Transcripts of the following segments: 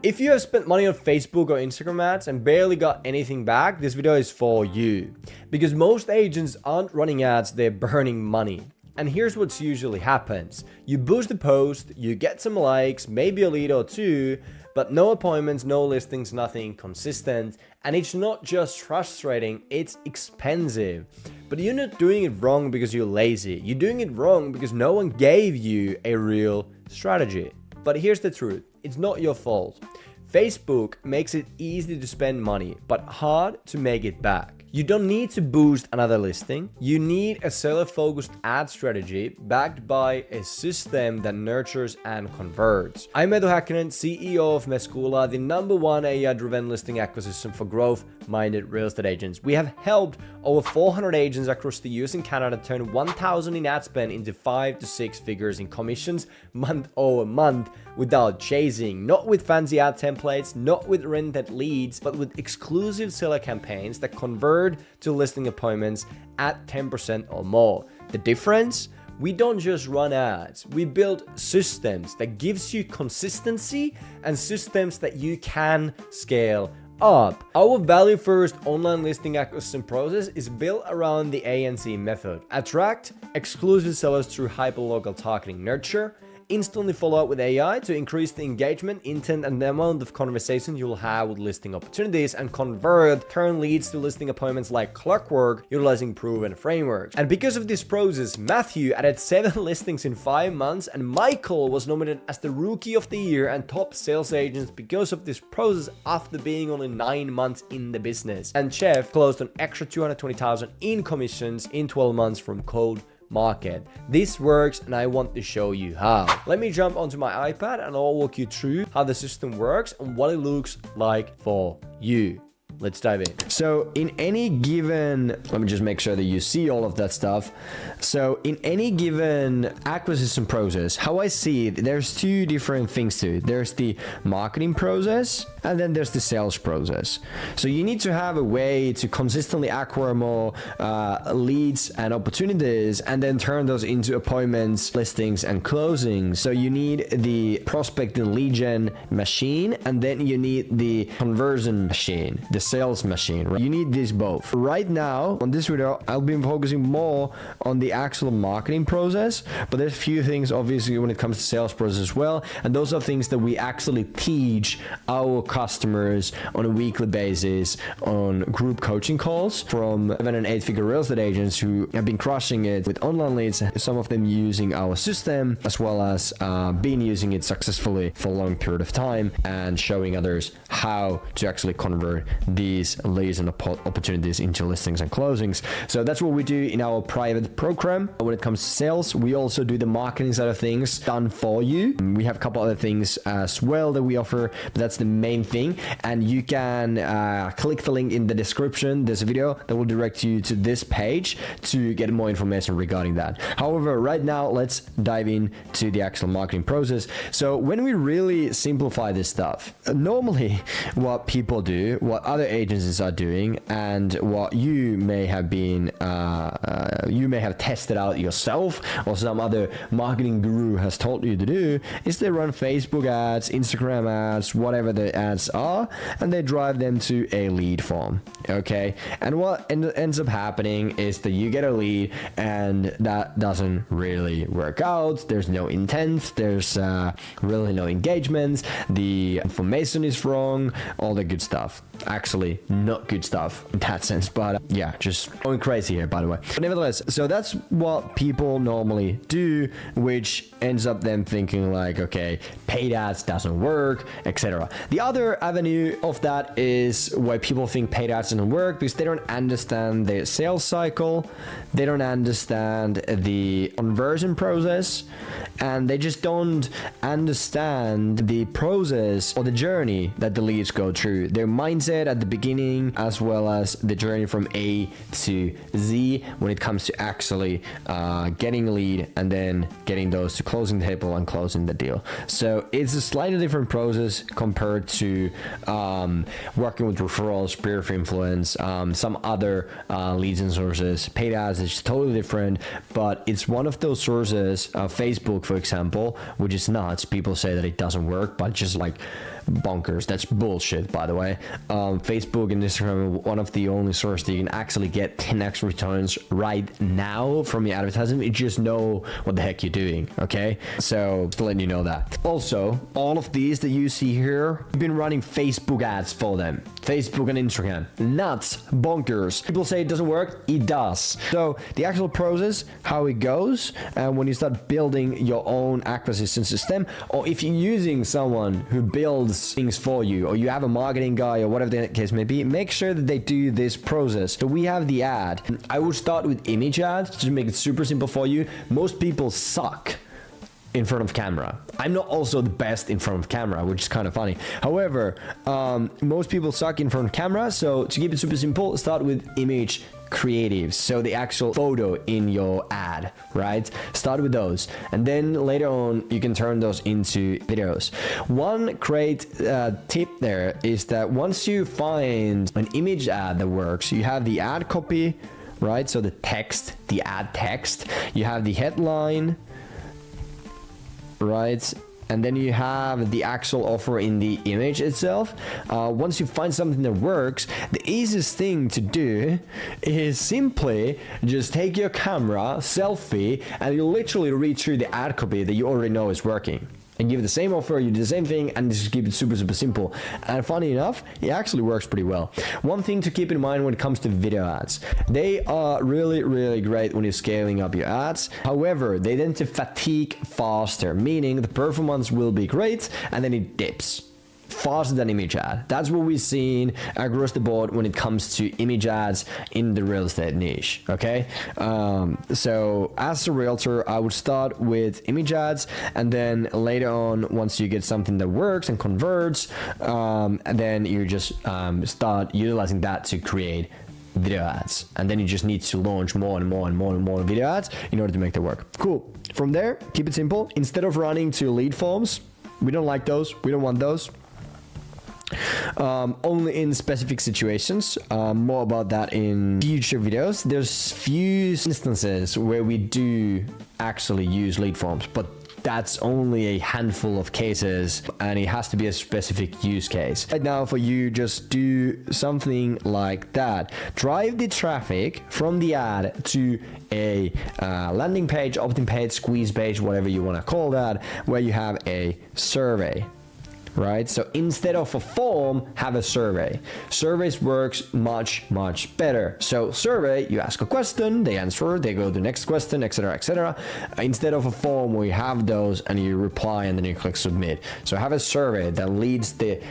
If you have spent money on Facebook or Instagram ads and barely got anything back, this video is for you. Because most agents aren't running ads, they're burning money. And here's what usually happens. You boost the post, you get some likes, maybe a lead or two, but no appointments, no listings, nothing consistent. And it's not just frustrating, it's expensive. But you're not doing it wrong because you're lazy. You're doing it wrong because no one gave you a real strategy. But here's the truth, it's not your fault. Facebook makes it easy to spend money, but hard to make it back. You don't need to boost another listing. You need a seller-focused ad strategy backed by a system that nurtures and converts. I'm Edu Häkkinen, CEO of Mescoola, the #1 AI-driven listing acquisition for growth-minded real estate agents. We have helped over 400 agents across the US and Canada turn 1,000 in ad spend into 5 to 6 figures in commissions month over month without chasing, not with fancy ad templates, not with rented leads, but with exclusive seller campaigns that convert to listing appointments at 10% or more. The difference? We don't just run ads, we build systems that gives you consistency and systems that you can scale up. Our value first online listing acquisition process is built around the ANC method. Attract exclusive sellers through hyperlocal targeting, nurture, instantly follow up with AI to increase the engagement, intent, and the amount of conversations you'll have with listing opportunities, and convert turn leads to listing appointments like clockwork, utilizing proven frameworks. And because of this process, Matthew added 7 listings in 5 months, and Michael was nominated as the Rookie of the Year and top sales agent because of this process after being only 9 months in the business. And Chef closed an extra $220,000 in commissions in 12 months from cold market. This works and I want to show you how. Let me jump onto my iPad and I'll walk you through how the system works and what it looks like for you. Let's dive in. So in any given, let me just make sure that you see all of that stuff. So in any given acquisition process, how I see it, there's 2 different things to it. There's the marketing process and then there's the sales process. So you need to have a way to consistently acquire more leads and opportunities and then turn those into appointments, listings, and closings. So you need the prospect and lead gen machine, and then you need the conversion machine, the sales machine, right? You need these both. Right now, on this video, I'll be focusing more on the actual marketing process, but there's a few things obviously when it comes to sales process as well, and those are things that we actually teach our customers on a weekly basis on group coaching calls from 7- and 8-figure real estate agents who have been crushing it with online leads, some of them using our system, as well as been using it successfully for a long period of time and showing others how to actually convert these leads and opportunities into listings and closings. So that's what we do in our private program. When it comes to sales, we also do the marketing side of things done for you. We have a couple other things as well that we offer, but that's the main thing. And you can click the link in the description. There's a video that will direct you to this page to get more information regarding that. However, right now, let's dive into the actual marketing process. So when we really simplify this stuff, normally what people do, what other agencies are doing, and what you may have been you may have tested out yourself or some other marketing guru has told you to do, is they run Facebook ads, Instagram ads, whatever the ads are, and they drive them to a lead form. Okay, and what ends up happening is that you get a lead and that doesn't really work out. There's no intent, there's really no engagements, the information is wrong, all the good stuff. Actually, not good stuff in that sense, but yeah, just going crazy here, by the way. But nevertheless, so that's what people normally do, which ends up them thinking like, okay, paid ads doesn't work, etc. The other avenue of that is why people think paid ads doesn't work, because they don't understand the sales cycle, they don't understand the conversion process, and they just don't understand the process or the journey that the leads go through. Their mindset at the beginning, as well as the journey from A to Z when it comes to actually getting a lead and then getting those to closing the table and closing the deal. So it's a slightly different process compared to working with referrals, peer influence, some other leads and sources. Paid ads is totally different, but it's one of those sources. Facebook, for example, which is nuts. People say that it doesn't work, but just like bonkers. That's bullshit, by the way. Facebook and Instagram are one of the only sources that you can actually get 10x returns right now from your advertisement. You just know what the heck you're doing, okay? So just to let you know that. Also, all of these that you see here, we've been running Facebook ads for them. Facebook and Instagram. Nuts, bonkers. People say it doesn't work, it does. So the actual process, how it goes, when you start building your own acquisition system, or if you're using someone who builds things for you, or you have a marketing guy or whatever the case may be, make sure that they do this process. So we have the ad. I would start with image ads to make it super simple for you. Most people suck in front of camera. I'm not also the best in front of camera, which is kind of funny. However, most people suck in front of camera, so to keep it super simple, start with image creatives, so the actual photo in your ad, right? Start with those, and then later on you can turn those into videos. One great tip there is that once you find an image ad that works, you have the ad copy, right? So the text, the ad text, you have the headline, right? And then you have the actual offer in the image itself. Once you find something that works, the easiest thing to do is simply just take your camera, selfie, and you literally read through the ad copy that you already know is working. And give the same offer, you do the same thing, and just keep it super simple. And funny enough, it actually works pretty well. One thing to keep in mind when it comes to video ads, they are really great when you're scaling up your ads. However, they tend to fatigue faster, meaning the performance will be great and then it dips faster than image ad. That's what we've seen across the board when it comes to image ads in the real estate niche, okay? So as a realtor, I would start with image ads, and then later on, once you get something that works and converts, and then you just start utilizing that to create video ads, and then you just need to launch more and more video ads in order to make that work. Cool. From there, keep it simple. Instead of running to lead forms, we don't like those, we don't want those. Only in specific situations. More about that in future videos. There's few instances where we do actually use lead forms, but that's only a handful of cases, and it has to be a specific use case. Right now, for you, just do something like that. Drive the traffic from the ad to a landing page, opt-in page, squeeze page, whatever you want to call that, where you have a survey. Right? So instead of a form, have a survey. Surveys works much better. So survey, you ask a question, they answer, they go to the next question, etc, etc. Instead of a form where you have those and you reply and then you click submit. So have a survey that leads the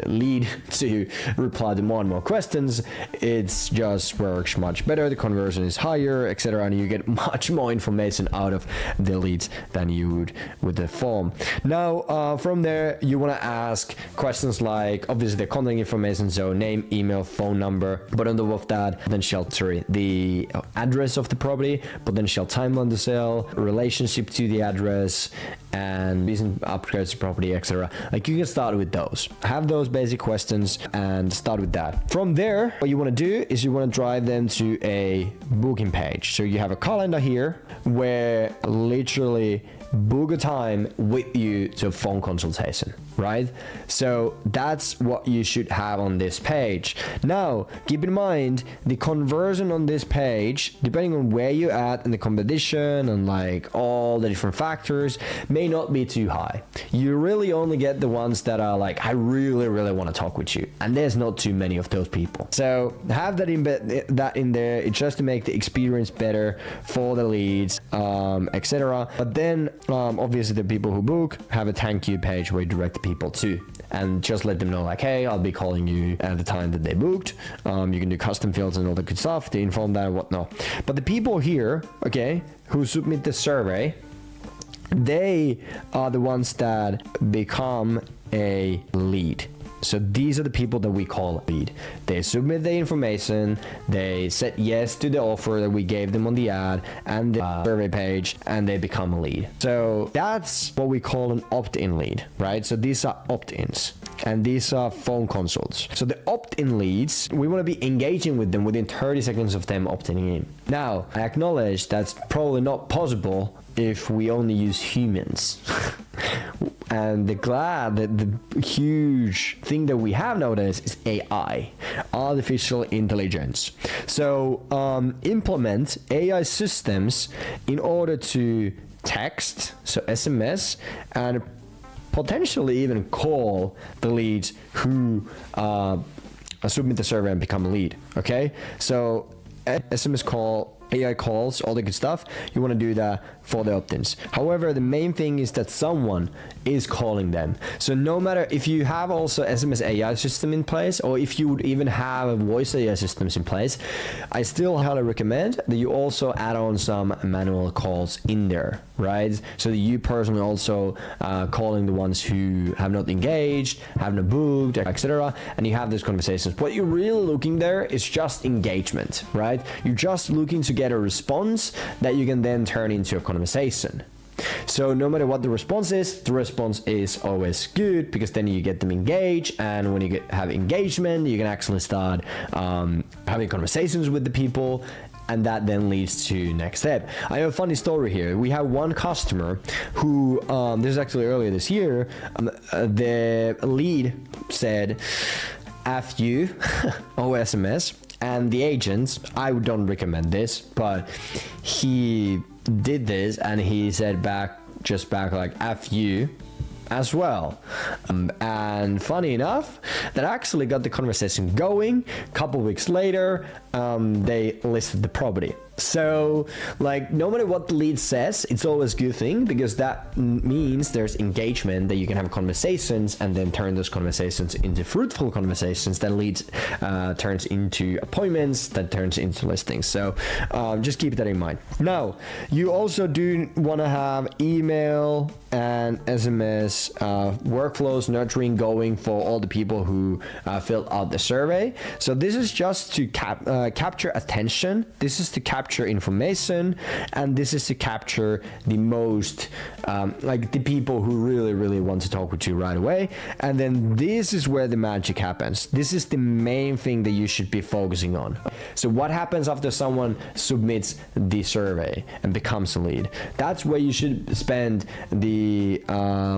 lead to reply to more and more questions. It just works much better, the conversion is higher, etc, and you get much more information out of the leads than you would with the form. Now from there, you want to ask questions like obviously the contact information, so name, email, phone number, but on top of that, potential the address of the property, potential timeline to sell, relationship to the address, and recent upgrades to property, etc. Like, you can start with those. Have those basic questions and start with that. From there, what you want to do is you want to drive them to a booking page. So you have a calendar here where literally book a time with you to a phone consultation, right? So that's what you should have on this page. Now, keep in mind the conversion on this page, depending on where you're at in the competition and like all the different factors, may not be too high. You really only get the ones that are like, I really want to talk with you, and there's not too many of those people. So have that in there. It's just to make the experience better for the leads, etc. But then obviously the people who book have a thank you page where you direct the people to, and just let them know like, hey, I'll be calling you at the time that they booked. You can do custom fields and all the good stuff to inform that and whatnot. But the people here, okay, who submit the survey, they are the ones that become a lead. So these are the people that we call lead. They submit the information, they said yes to the offer that we gave them on the ad and the survey page, and they become a lead. So that's what we call an opt-in lead, right? So these are opt-ins, and these are phone consults. So the opt-in leads, we want to be engaging with them within 30 seconds of them opting in. Now, I acknowledge that's probably not possible if we only use humans. And the huge thing that we have nowadays is AI, artificial intelligence. So implement AI systems in order to text, so SMS, and potentially even call the leads who submit the survey and become a lead. Okay, so SMS call, AI calls, all the good stuff, you want to do that for the opt-ins. However, the main thing is that someone is calling them. So no matter if you have also SMS AI system in place, or if you would even have a voice AI systems in place, I still highly recommend that you also add on some manual calls in there, right? So that you personally also calling the ones who have not engaged, have not booked, etc. And you have these conversations. What you're really looking there is just engagement, right? You're just looking to get a response that you can then turn into a conversation. So no matter what the response is always good, because then you get them engaged, and when you have engagement, you can actually start having conversations with the people, and that then leads to next step. I have a funny story here. We have one customer who, this is actually earlier this year, the lead said, F you, OSMS, and the agents, I don't recommend this, but he did this and he said back like F you as well. And funny enough, that actually got the conversation going. A couple weeks later, they listed the property. So like no matter what the lead says, it's always a good thing, because that means there's engagement, that you can have conversations and then turn those conversations into fruitful conversations that leads turns into appointments, that turns into listings. So just keep that in mind. Now you also do want to have email and SMS workflows nurturing going for all the people who filled out the survey. So this is just to capture attention, this is to capture information, and this is to capture the most like the people who really want to talk with you right away. And then this is where the magic happens. This is the main thing that you should be focusing on. So what happens after someone submits the survey and becomes a lead? That's where you should spend the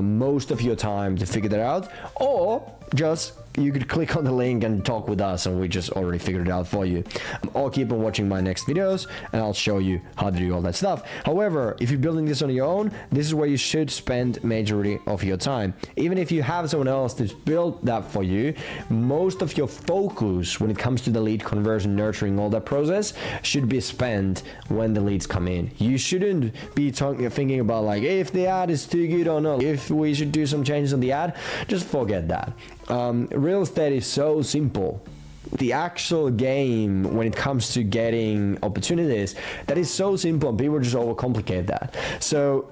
most of your time to figure that out, or just you could click on the link and talk with us, and we just already figured it out for you. Or keep on watching my next videos and I'll show you how to do all that stuff. However, if you're building this on your own, this is where you should spend majority of your time. Even if you have someone else to build that for you, most of your focus when it comes to the lead conversion, nurturing, all that process should be spent when the leads come in. You shouldn't be thinking about like if the ad is too good or not, if we should do some changes on the ad. Just forget that. Real estate is so simple. The actual game when it comes to getting opportunities, that is so simple, and people just overcomplicate that. So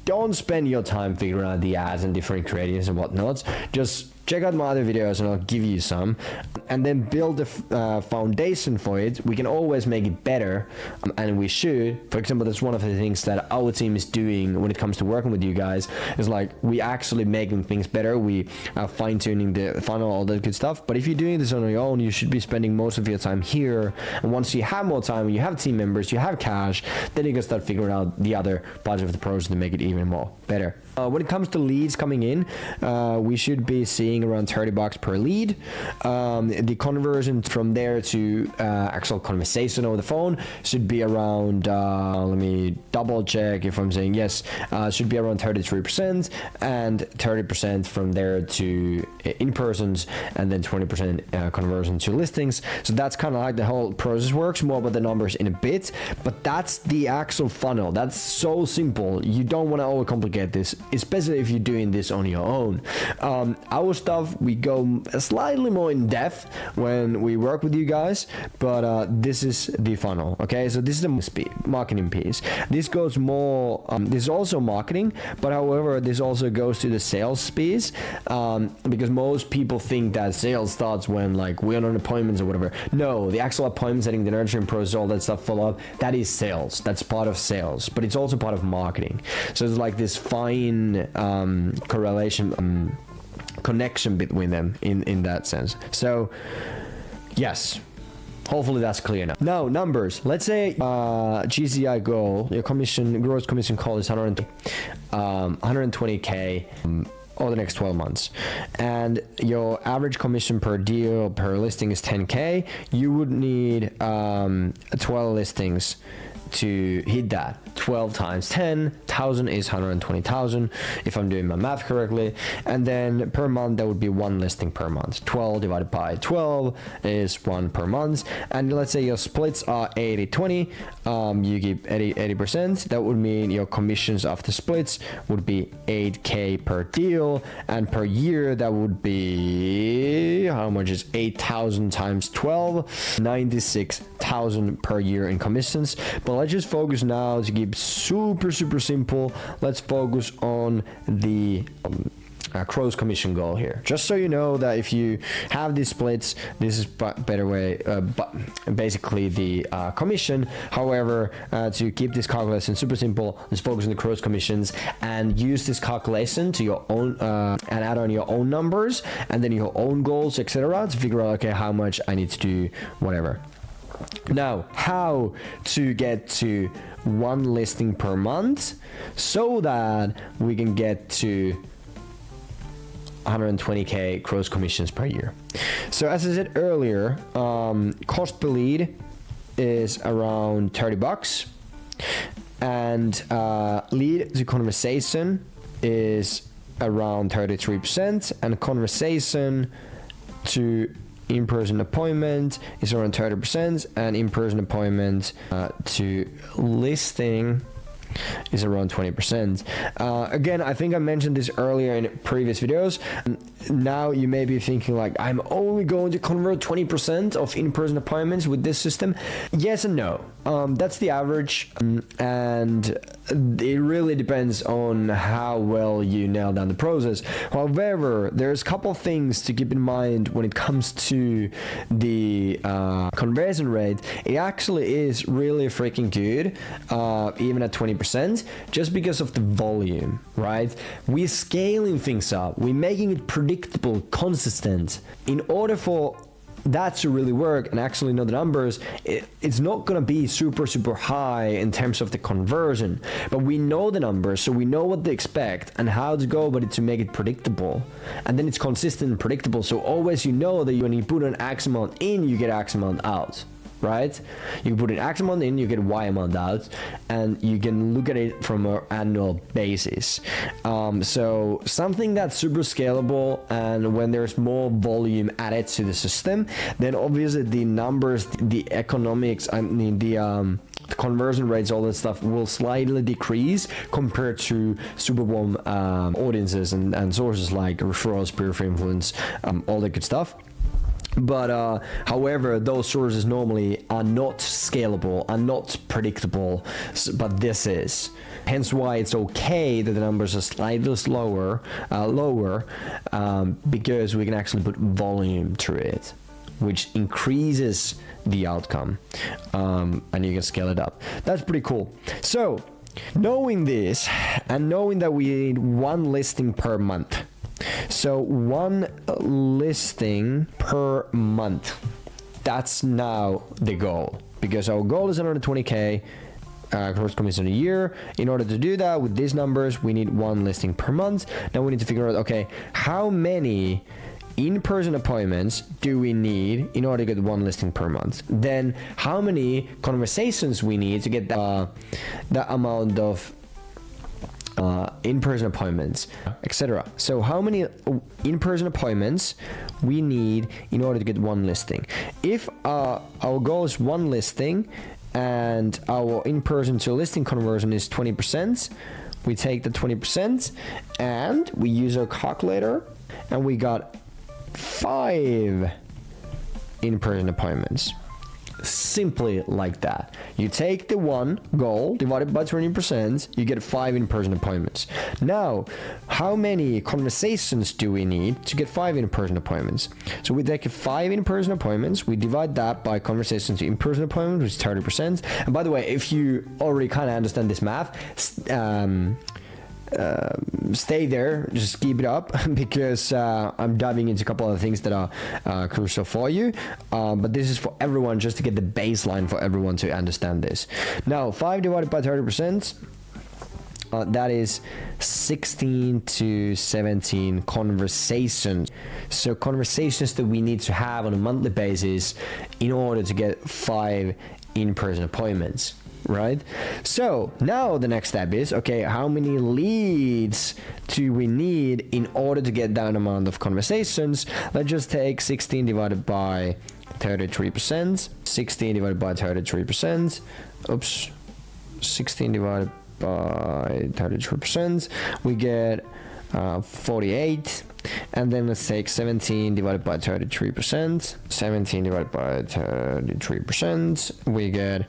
don't spend your time figuring out the ads and different creatives and whatnot. Just check out my other videos and I'll give you some, and then build a foundation for it. We can always make it better, and we should. For example, that's one of the things that our team is doing when it comes to working with you guys, is like we actually making things better. We are fine-tuning the funnel, all that good stuff. But if you're doing this on your own, you should be spending most of your time here, and once you have more time, you have team members, you have cash, then you can start figuring out the other parts of the process to make it even more better. When it comes to leads coming in, we should be seeing around $30 per lead. The conversion from there to actual conversation over the phone should be around, let me double check if I'm saying yes, should be around 33%, and 30% from there to in-persons, and then 20% conversion to listings. So that's kind of like the whole process works. More about the numbers in a bit, but that's the actual funnel. That's so simple. You don't want to overcomplicate this, especially if you're doing this on your own. Our stuff, we go slightly more in depth when we work with you guys, but this is the funnel. Okay, so this is the marketing piece. This goes more, this is also marketing, but however, this also goes to the sales piece, because most people think that sales starts when like we're on appointments or whatever. No, the actual appointment setting, the nurturing process, all that stuff, follow up, that is sales. That's part of sales, but it's also part of marketing. So it's like this fine correlation, connection between them in that sense. So yes, hopefully that's clear now. Now numbers. Let's say GCI goal, your gross commission call is 120k. or the next 12 months, and your average commission per deal per listing is 10K, you would need 12 listings to hit that. 12 times 10,000 is 120,000 if I'm doing my math correctly, and then per month that would be one listing per month. 12 divided by 12 is one per month, and let's say your splits are 80-20, you give 80%, that would mean your commissions after splits would be 8K per deal, and per year that would be, how much is 8,000 times 12, 96,000 per year in commissions. But let's just focus now to keep super simple. Let's focus on the cross commission goal here, just so you know that if you have these splits, this is better way, but basically the commission. However, to keep this calculation super simple, let's focus on the cross commissions and use this calculation to your own and add on your own numbers and then your own goals, etc., to figure out, okay, how much I need to do whatever. Now, how to get to one listing per month so that we can get to 120K gross commissions per year. So as I said earlier, cost per lead is around $30, and lead to conversation is around 33%, and conversation to in-person appointment is around 30%, and in-person appointment to listing is around 20%. Again, I think I mentioned this earlier in previous videos. Now you may be thinking like, I'm only going to convert 20% of in-person appointments with this system. Yes and no. That's the average, and it really depends on how well you nail down the process. However, there's a couple things to keep in mind when it comes to the conversion rate. It actually is really freaking good, even at 20%, just because of the volume, right? We're scaling things up. We're making it predictable, consistent. In order for that to really work and actually know the numbers, it's not going to be super high in terms of the conversion, but we know the numbers, so we know what to expect and how to go about it to make it predictable, and then it's consistent and predictable, so always you know that when you put an X amount in, you get X amount out, right? You put an X amount in, you get Y amount out, and you can look at it from an annual basis. So something that's super scalable, and when there's more volume added to the system, then obviously the numbers, the economics, I mean the conversion rates, all that stuff will slightly decrease compared to super warm audiences and sources like referrals, peer influence, all that good stuff. But however, those sources normally are not scalable, are not predictable, but this is. Hence why it's okay that the numbers are slightly lower, because we can actually put volume to it, which increases the outcome, and you can scale it up. That's pretty cool. So, knowing this, and knowing that we need one listing per month, so one listing per month, that's now the goal, because our goal is 120K gross commission a year. In order to do that with these numbers, we need one listing per month. Now we need to figure out, okay, how many in-person appointments do we need in order to get one listing per month? Then how many conversations we need to get that amount of in-person appointments, etc. So how many in-person appointments we need in order to get one listing? If our goal is one listing and our in-person to listing conversion is 20%, we take the 20% and we use our calculator, and we got 5 in-person appointments. Simply like that. You take the one goal divided by 20%, you get 5 in-person appointments. Now, how many conversations do we need to get 5 in-person appointments? So we take 5 in-person appointments, we divide that by conversations to in-person appointments, which is 30%. And by the way, if you already kind of understand this math, stay there, just keep it up, because I'm diving into a couple of things that are crucial for you, but this is for everyone, just to get the baseline for everyone to understand this. Now 5 divided by 30%, that is 16 to 17 conversations. So conversations that we need to have on a monthly basis in order to get 5 in-person appointments, right? So now the next step is, okay, how many leads do we need in order to get that amount of conversations? Let's just take 16 divided by 33%. 16 divided by 33%. Oops. 16 divided by 33%. We get 48. And then let's take 17 divided by 33%. 17 divided by 33%. We get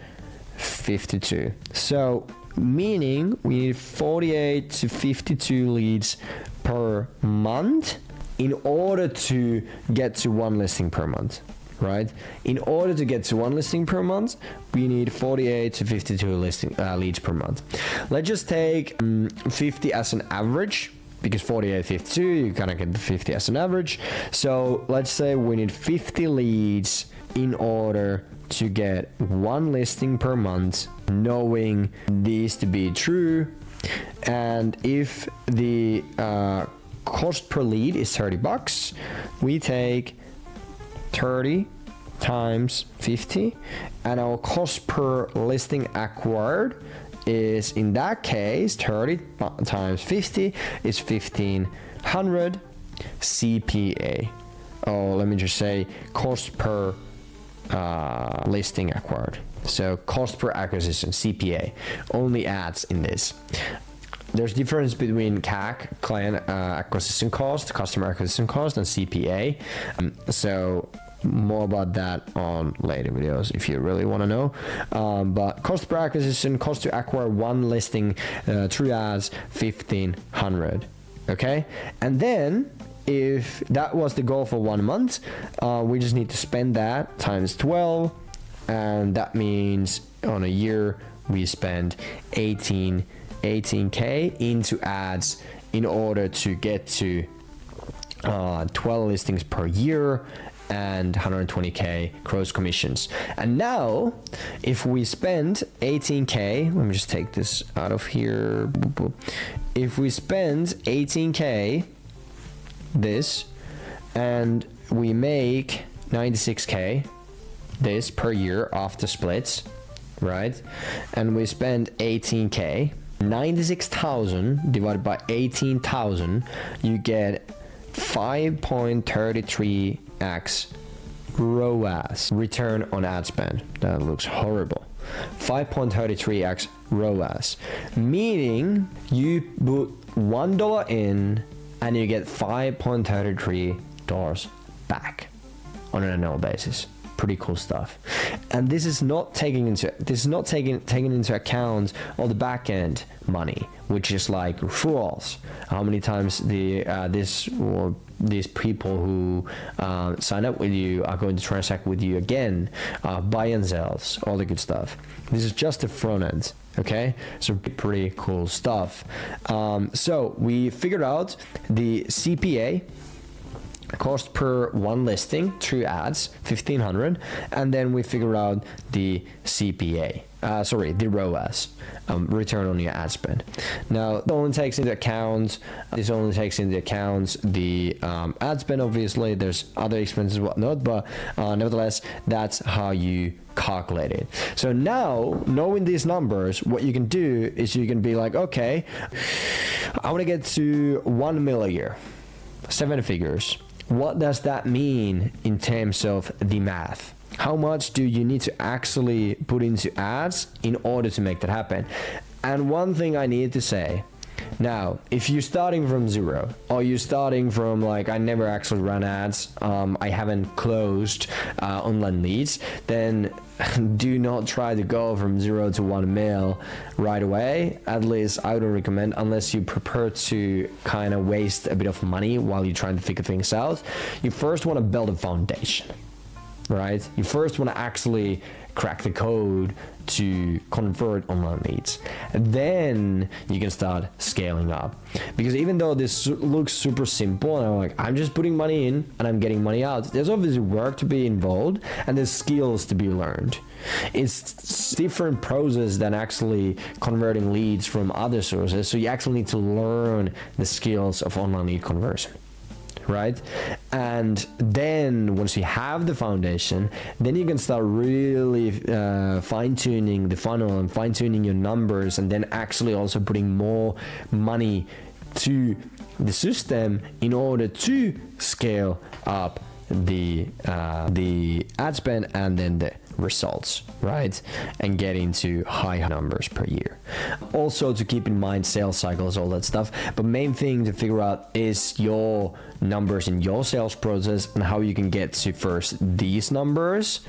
52. So meaning we need 48 to 52 leads per month in order to get to 1 listing per month, right? In order to get to 1 listing per month, we need 48 to 52 leads per month. Let's just take 50 as an average, because 48, 52, you kind of get the 50 as an average. So let's say we need 50 leads in order to get 1 listing per month, knowing these to be true. And if the cost per lead is $30, we take 30 times 50, and our cost per listing acquired is, in that case, 30 times 50 is 1500 CPA. Oh, let me just say cost per listing acquired. So cost per acquisition, CPA, only ads in this. There's difference between CAC, client acquisition cost, customer acquisition cost, and CPA. So more about that on later videos if you really want to know. But cost per acquisition, cost to acquire 1 listing through ads, 1500. Okay, and then if that was the goal for 1 month, we just need to spend that times 12, and that means on a year we spend 18k into ads in order to get to 12 listings per year and 120k gross commissions. And now if we spend 18k, let me just take this out of here. If we spend 18k this, and we make 96k this per year after splits, right? And we spend 18k, 96,000 divided by 18,000, you get 5.33x ROAS, return on ad spend. That looks horrible. 5.33x ROAS, meaning you put $1 in and you get $5.33 back on an annual basis. Pretty cool stuff. And this is not taking into account all the back end money, which is like referrals. How many times these people who sign up with you are going to transact with you again, buy and sells, all the good stuff. This is just the front end. Okay, so pretty cool stuff. So we figured out the CPA, cost per 1 listing through ads, 1500, and then we figure out the CPA, the ROAS, return on your ad spend. Now, this only takes into account the ad spend. Obviously, there's other expenses and whatnot, but nevertheless, that's how you calculate it. So now, knowing these numbers, what you can do is you can be like, okay, I want to get to 1 mil a year, 7 figures. What does that mean in terms of the math? How much do you need to actually put into ads in order to make that happen? And one thing I need to say, now, if you're starting from zero, or you're starting from like, I never actually run ads, I haven't closed online leads, then do not try to go from 0 to 1 mil right away. At least I would recommend, unless you prepare to kind of waste a bit of money while you're trying to figure things out. You first want to build a foundation, right? You first want to actually crack the code to convert online leads. And then you can start scaling up. Because even though this looks super simple, and I'm just putting money in and I'm getting money out, there's obviously work to be involved and there's skills to be learned. It's different process than actually converting leads from other sources. So you actually need to learn the skills of online lead conversion. Right? And then once you have the foundation, then you can start really fine-tuning the funnel and fine-tuning your numbers, and then actually also putting more money to the system in order to scale up the ad spend and then the results, right? And get into high numbers per year. Also to keep in mind sales cycles, all that stuff, but main thing to figure out is your numbers in your sales process and how you can get to first these numbers,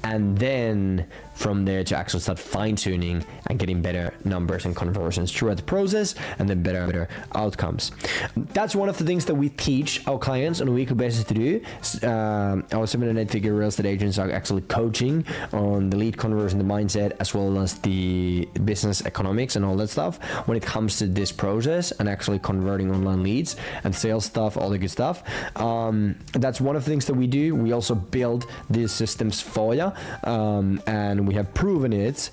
and then from there to actually start fine-tuning and getting better numbers and conversions throughout the process, and then better outcomes. That's one of the things that we teach our clients on a weekly basis to do. Our 7 and 8 figure real estate agents are actually coaching on the lead conversion, the mindset, as well as the business economics and all that stuff when it comes to this process and actually converting online leads and sales stuff, all the good stuff. That's one of the things that we do. We also build these systems for you, and we have proven it.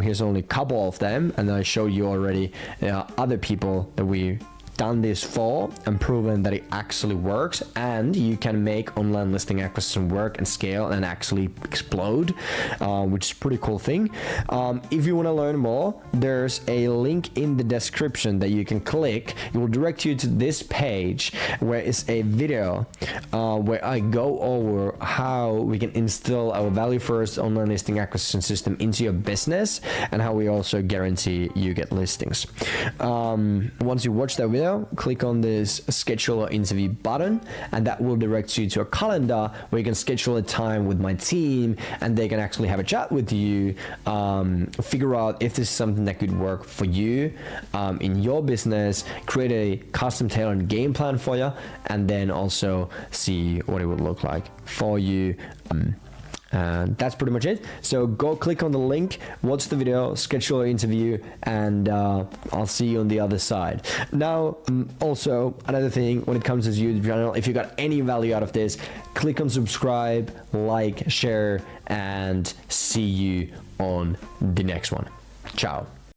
Here's only a couple of them, and I show you already other people that we done this for and proven that it actually works, and you can make online listing acquisition work and scale and actually explode, which is a pretty cool thing. If you want to learn more, there's a link in the description that you can click. It will direct you to this page where it's a video where I go over how we can instill our value first online listing acquisition system into your business, and how we also guarantee you get listings. Once you watch that video, click on this schedule or interview button, and that will direct you to a calendar where you can schedule a time with my team, and they can actually have a chat with you, figure out if this is something that could work for you in your business, create a custom tailored game plan for you, and then also see what it would look like for you. And that's pretty much it. So go click on the link, watch the video, schedule an interview, and I'll see you on the other side. Now, also another thing when it comes to this YouTube channel, if you got any value out of this, click on subscribe, like, share, and see you on the next one. Ciao.